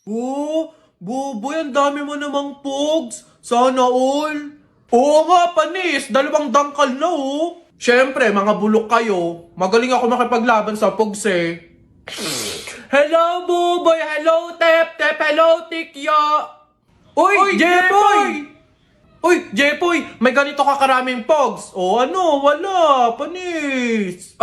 Oh, Boboy, ang dami mo namang pogs. Sana all. Oo nga, panis. Dalawang dangkal na oh. Siyempre, mga bulok kayo. Magaling ako makipaglaban sa pogs eh. Hello, Buboy! Hello, Tep! Tep! Hello, Tikya! Uy, Jepoy! Uy, Jepoy! May ganito ka karaming pogs. O ano, wala. Panis.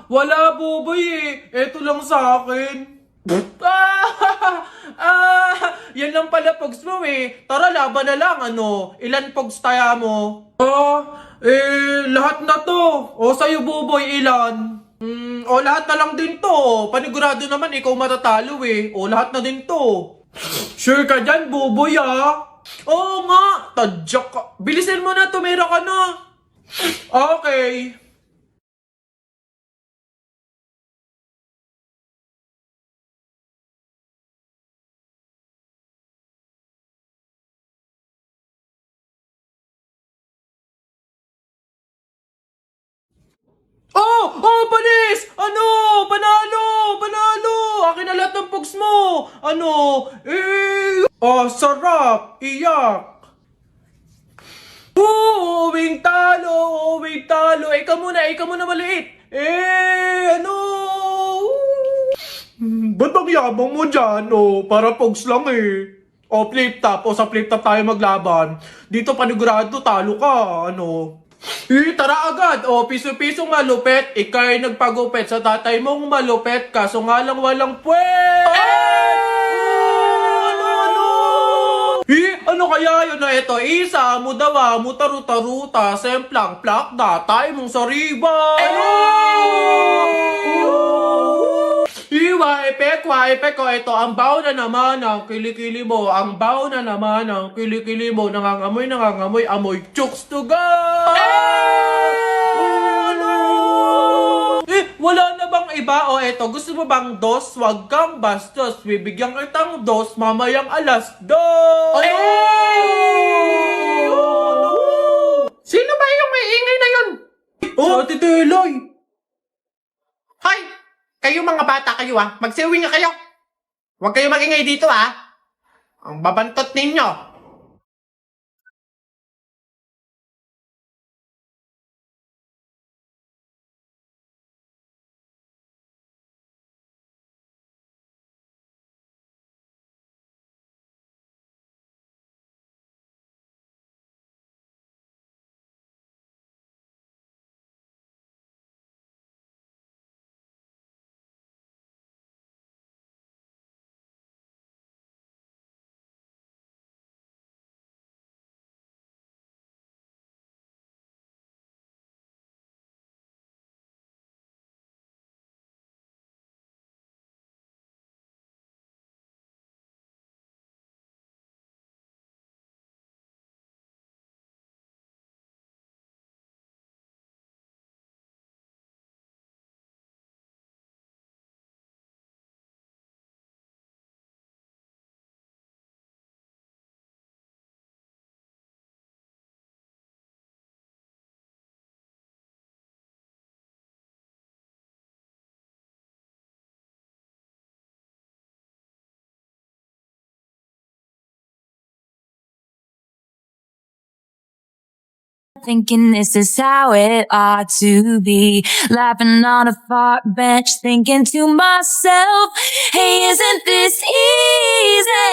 Wala, Buboy eh. Eto lang sa akin. Yan lang pala pogs mo eh. Tara, laban na lang, ano. Ilan pogs tayo mo? Lahat na to. O, sa'yo, Buboy, ilan? Lahat na lang din to. Panigurado naman, ikaw matatalo eh. O, lahat na din to. Sure ka dyan, Buboy ah? Oo nga, tadyak ka. Bilisin mo na, tumira ka na. Okay. Panis! Ano? Panalo! Panalo! Akin na lahat ng pugs mo! Ano? Sarap! Iyak! Uwing talo! Uwing talo! Ikaw muna maliit! Ano? Ba't ang yabang mo dyan? Para pogs lang eh. Flip top. Sa flip top tayo maglaban. Dito panigurado, talo ka. Ano? Tara agad! Piso-pisong malupet. Ika'y nagpagupit sa tatay mong malupet. Kaso nga lang walang puwet! Ano? Ano kaya yun na ito? Isa, mudawa, mutaruta-ruta, semplang, plak na, tayo mong sariba! Waipek ko, ito, ang baw na naman ng kilikili mo, ang baw na naman ng kilikili mo, nangangamoy, amoy chooks to go! Ano? Wala na bang iba? Eto, gusto mo bang dos? Wag kang bastos, bibigyan kitang dos, mamayang alas dos! Sino ba yung may ingay na yun? Ate Teloy! Hoy! Kayo mga bata kayo magsiuwi nga kayo. Huwag kayo magingay dito Ang babantot ninyo. Thinking this is how it ought to be. Laughing on a park bench, thinking to myself, hey, isn't this easy?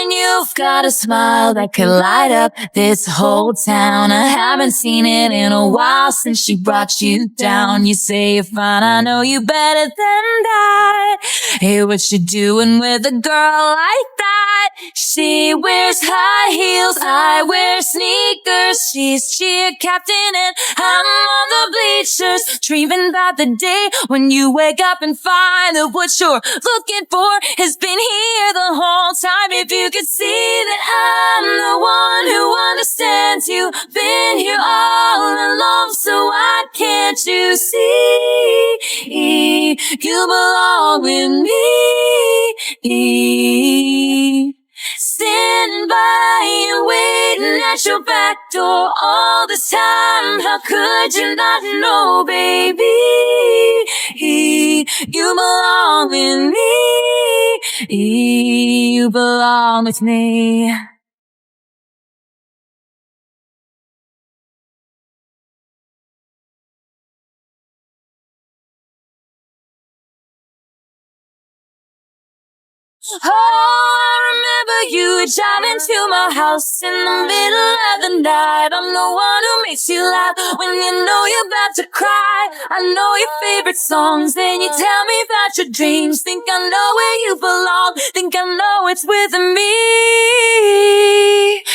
And you've got a smile that could light up this whole town. I haven't seen it in a while since she brought you down. You say you're fine, I know you better than that. Hey, what you doing with a girl like that? She wears high heels, I wear sneakers. She's cheer captain and I'm on the bleachers, dreaming about the day when you wake up and find that what you're looking for has been here the whole time. If you could see that I'm the one who understands you, been here all along, so why can't you see you belong with me? Standing by you, waiting at your back door all this time. How could you not know, baby? You belong with You belong with me. Oh, I remember you driving to my house in the middle of the night. I'm the one who makes you laugh when you know you're about to cry. I know your favorite songs, then you tell me about your dreams. Think I know where you belong, think I know it's with me.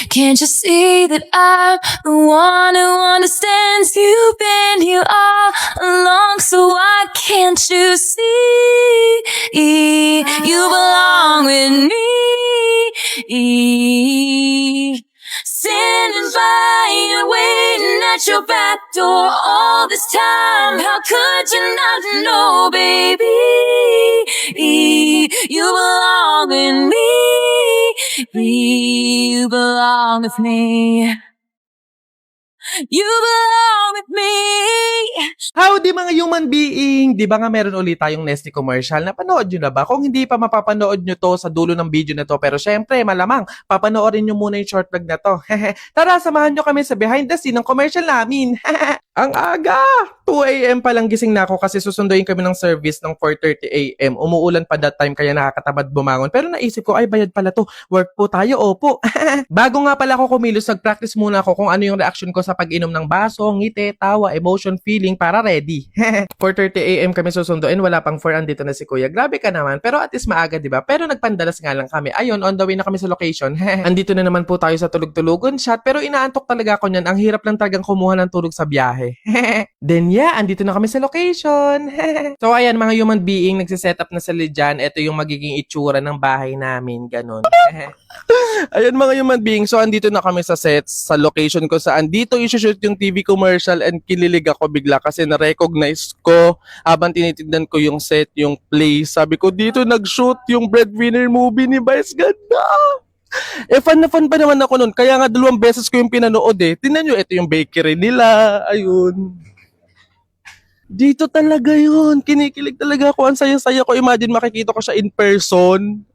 Can't you see that I'm the one who understands you've been here all along? So why can't you see you belong with me? Standing by you, waiting at your back door all this time. How could you not know, baby? You belong with me. You belong with me. You belong with me. Howdy mga human being! Di ba nga meron ulit tayong Nestle commercial? Napanood nyo na ba? Kung hindi pa mapapanood nyo to sa dulo ng video na to. Pero syempre, malamang, papanoorin nyo muna yung short vlog na to. Tara, samahan nyo kami sa behind the scene ng commercial namin. Ang aga! 2 a.m. pa lang gising na ako kasi susunduin kami ng service ng 4:30 a.m. Umuulan pa that time kaya nakakatamad bumangon. Pero naisip ko, ay bayad pala to. Work po tayo, opo. Bago nga pala ako kumilos, nag-practice muna ako kung ano yung reaction ko sa pag-inom ng baso, ngiti, tawa, emotion, feeling para ready. 4:30 a.m. kami susunduin, wala pang 4, andito na si Kuya. Grabe ka naman, pero at least maaga, di ba? Pero nagpandalas nga lang kami. Ayun, on the way na kami sa location. Andito na naman po tayo sa tulog-tulugon shot, pero inaantok talaga ako niyan. Ang hirap lang talagang kumuha ng tulog sa biyahe. Then yeah, andito na kami sa location. So ayan, mga human being, nagsiset up na sila dyan. Ito yung magiging itsura ng bahay namin, ganun. Ayan mga human being, so andito na kami sa sets, sa location ko saan dito i-shoot yung TV commercial and kinilig ako bigla kasi na-recognize ko habang tinitignan ko yung set, yung place. Sabi ko, dito nag-shoot yung Breadwinner movie ni Vice Ganda. Fan na fan pa naman ako nun, kaya nga 2 beses ko yung pinanood eh. Tingnan nyo, ito yung bakery nila, ayun. Dito talaga yun, kinikilig talaga ako, ang saya-saya ko, imagine makikita ko siya in person.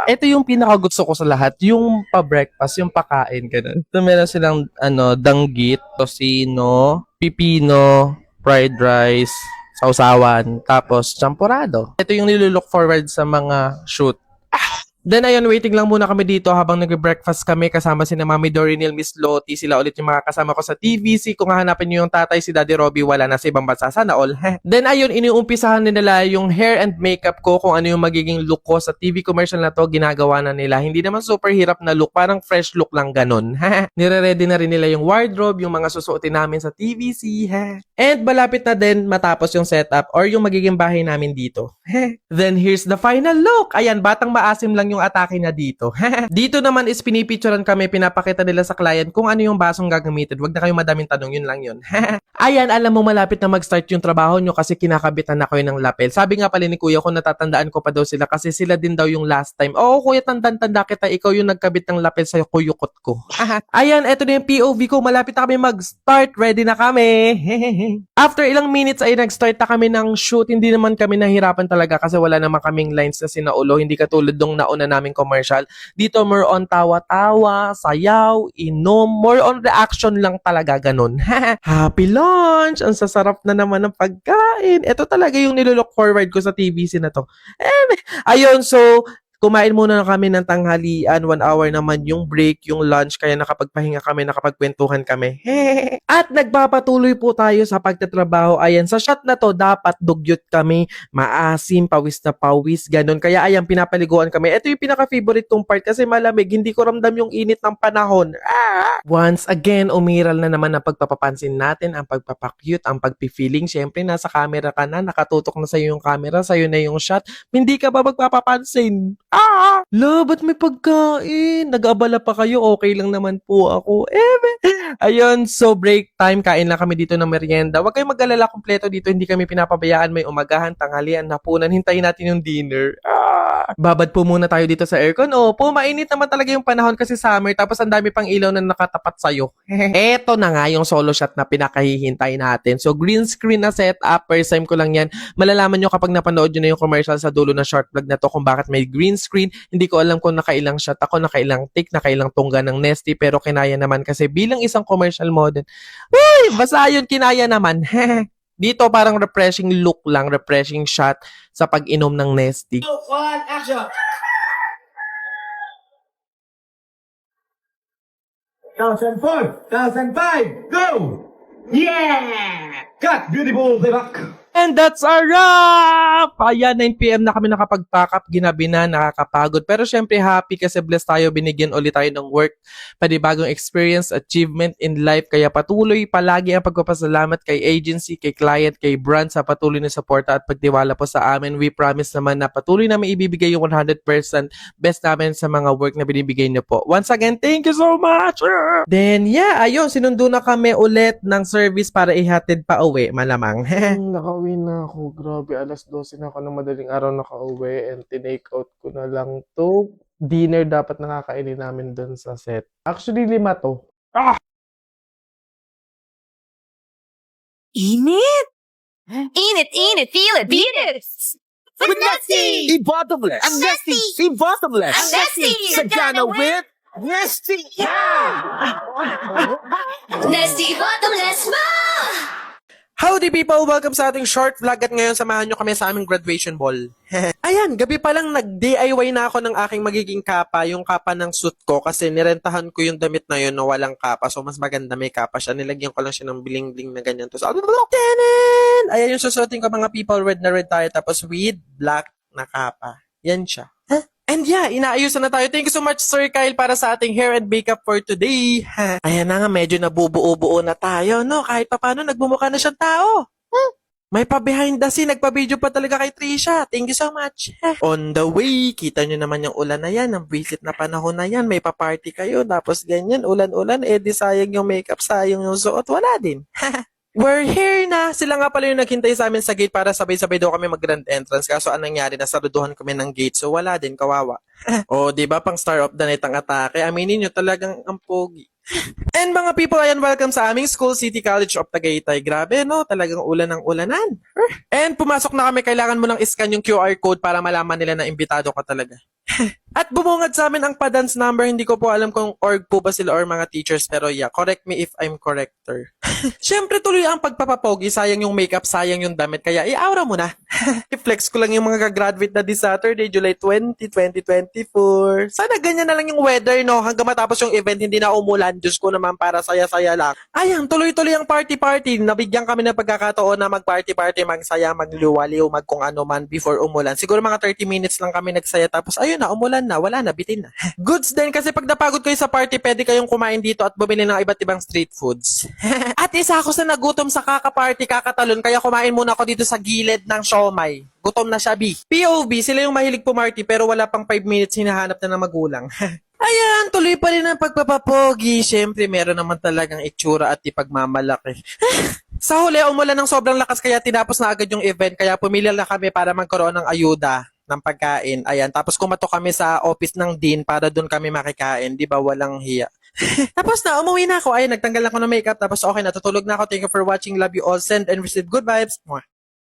Ito yung pinakagusto ko sa lahat, yung pa-breakfast, yung pakain, ganun. Ito meron silang, danggit, tosino, pipino, fried rice, sausawan, tapos champurrado. Ito yung nilulook forward sa mga shoot. Then ayun, waiting lang muna kami dito habang nag-breakfast kami kasama si na Mami Dorinil, Miss Lottie, sila ulit yung mga kasama ko sa TVC. Kung hahanapin nyo yung tatay, si Daddy Robbie, wala na sa ibang bansa, sana all. Then ayun, iniumpisahan nila yung hair and makeup ko, kung ano yung magiging look ko sa TV commercial na to, ginagawa na nila. Hindi naman super hirap na look, parang fresh look lang ganun. Nire-ready na rin nila yung wardrobe, yung mga susuotin namin sa TVC. And malapit na din matapos yung setup or yung magiging bahay namin dito. Then here's the final look. Ayan, batang maasim lang yung atake na dito. Dito naman is pinipicturean kami, pinapakita nila sa client kung ano yung basong gagamitin. Huwag na kayo madaming tanong, yun lang yun. Ayan, alam mo malapit na mag-start yung trabaho nyo kasi kinakabitan na kayo ng lapel. Sabi nga pala ni Kuya, kung natatandaan ko pa daw sila kasi sila din daw yung last time. Oo, Kuya, tanda kita, ikaw yung nagkabit ng lapel sa kuyukot ko. Ayan, eto na yung POV ko, malapit na kami mag-start, ready na kami. After ilang minutes ay nag-start na kami ng shoot. Hindi naman kami nahirapan talaga kasi wala naman kaming lines na sinaulo, hindi katulad nung nauna naming commercial. Dito more on tawa-tawa, sayaw, inom, more on reaction lang talaga, ganun. Happy lunch! Ang sasarap na naman ng pagkain. Ito talaga yung nilook forward ko sa TVC na to. Ayun, so kumain muna na kami ng tanghalian, 1 hour naman yung break, yung lunch, kaya nakapagpahinga kami, nakapagkwentuhan kami. At nagpapatuloy po tayo sa pagtatrabaho. Ayan, sa shot na to, dapat dugyot kami, maasim, pawis na pawis, ganun. Kaya ayan, pinapaliguan kami. Ito yung pinaka-favorite kong part kasi malamig, hindi ko ramdam yung init ng panahon. Once again, umiral na naman ang pagpapapansin natin, ang pagpapakyut, ang pagpifeeling. Siyempre, nasa camera ka na, nakatutok na sa'yo yung camera, sa'yo na yung shot. Hindi ka ba magpapapansin? Ba't may pagkain? Nag-abala pa kayo? Okay lang naman po ako. Ayun, so break time. Kain lang kami dito ng merienda. Huwag kayong mag-alala, kompleto dito. Hindi kami pinapabayaan. May umagahan, tanghalian, hapunan. Hintayin natin yung dinner. Babad po muna tayo dito sa aircon. Opo, mainit naman talaga yung panahon kasi summer tapos ang dami pang ilaw na nakatapat sa'yo. Eto na nga yung solo shot na pinakahihintay natin. So green screen na setup, first time ko lang yan. Malalaman nyo kapag napanood nyo na yung commercial sa dulo na short vlog na to kung bakit may green screen. Hindi ko alam kung nakailang shot ako, nakailang take, nakailang tungga ng Nesty pero kinaya naman kasi bilang isang commercial model. Uy, basta yun kinaya naman. Dito parang refreshing look lang, refreshing shot sa pag-inom ng Nesty. 1004, 1005, go! Yeah! Cut! Beautiful, playback! And that's a wrap! Ayan, 9 PM na kami nakapag-pack up, ginabi na, nakakapagod. Pero syempre happy kasi blessed tayo, binigyan ulit tayo ng work, panibagong experience, achievement in life. Kaya patuloy palagi ang pagpapasalamat kay agency, kay client, kay brand sa patuloy na suporta at pagtiwala po sa amin. We promise naman na patuloy namin ibibigay yung 100% best namin sa mga work na binibigay niyo po. Once again, thank you so much! Then yeah, ayun, sinundo na kami ulit ng service para ihatid pa uwi, malamang. Nakauwi na ako. Grabe, alas 12 na ako ng madaling araw nakauwi and tinake out ko na lang to. Dinner dapat nakakainin namin dun sa set. Actually, 5 to. Init! Init, feel it, beat it! With Nesty! E-bottomless! I'm Nesty! E-bottomless! I'm Nesty! Sagana with Nesty! Yeah! Nesty bottomless mo! Howdy people! Welcome sa ating short vlog at ngayon samahan nyo kami sa aming graduation ball. Ayan, gabi pa lang nag-DIY na ako ng aking magiging kapa, yung kapa ng suit ko kasi nirentahan ko yung damit na yun na walang kapa. So mas maganda may kapa siya. Nilagyan ko lang siya ng bling-bling na ganyan. Tapos, ayan yung susuotin ko mga people, red na red tayo tapos with black na kapa. Yan siya. And yeah, inaayusan na tayo. Thank you so much, Sir Kyle, para sa ating hair and makeup for today. Ayan na nga, medyo nabubuo-buo na tayo, no? Kahit pa paano, nagbumukha na siyang tao. May pa-behind the scene, nagpa-video pa talaga kay Trisha. Thank you so much. On the way, kita nyo naman yung ulan na yan, ang visit na panahon na yan, may pa-party kayo, tapos ganyan, ulan-ulan, di sayang yung makeup, sayang yung suot, wala din. We're here na! Sila nga pala yung naghintay sa amin sa gate para sabay-sabay daw kami mag-grand entrance. Kaso anong nangyari, nasaruduhan kami ng gate. So wala din, kawawa. O, di ba pang star of the night ang atake? Aminin nyo, talagang ang pogi. And mga people, ayan, welcome sa aming school, City College of Tagaytay. Grabe, no? Talagang ulan ng ulanan. And pumasok na kami, kailangan mo lang iscan yung QR code para malaman nila na imbitado ka talaga. At bumungad sa amin ang pa-dance number. Hindi ko po alam kung org po ba sila or mga teachers. Pero yeah, correct me if I'm corrector. Siyempre tuloy ang pagpapapogi. Sayang yung makeup, sayang yung damit. Kaya i-aura mo na. I-flex ko lang yung mga gagraduate na this Saturday, July 20, 2024. Sana ganyan na lang yung weather, no? Hanggang matapos yung event, hindi na umulan. Diyos ko naman, para saya-saya lang. Ayan, tuloy-tuloy ang party-party. Nabigyan kami ng pagkakataon na mag-party-party, magsaya, magliwaliw, mag kung ano man before umulan. Siguro mga 30 minutes lang kami nagsaya. Tapos ayun na, umulan na, wala na, bitin na. Goods din kasi pag napagod kayo sa party, pwede kayong kumain dito at bumili ng iba't ibang street foods. At isa ako sa nagutom sa kaka-party, kakatalon, kaya kumain muna ako dito sa gilid ng siomay. Gutom na siya, B. POV, sila yung mahilig pumarty pero wala pang 5 minutes hinahanap na ng magulang. Ayan, tuloy pa rin ang pagpapapogi. Siyempre, meron naman talagang itsura at ipagmamalaki. Sa huli, umulan ng sobrang lakas kaya tinapos na agad yung event kaya pumili na kami para magkaroon ng ayuda ng pagkain. Ayan, tapos kumato kami sa office ng dean para doon kami makikain. Di ba, walang hiya. Tapos na, umuwi na ako. Ayan, nagtanggal ako ng makeup. Tapos okay, natutulog na ako. Thank you for watching. Love you all. Send and receive good vibes. Mwah.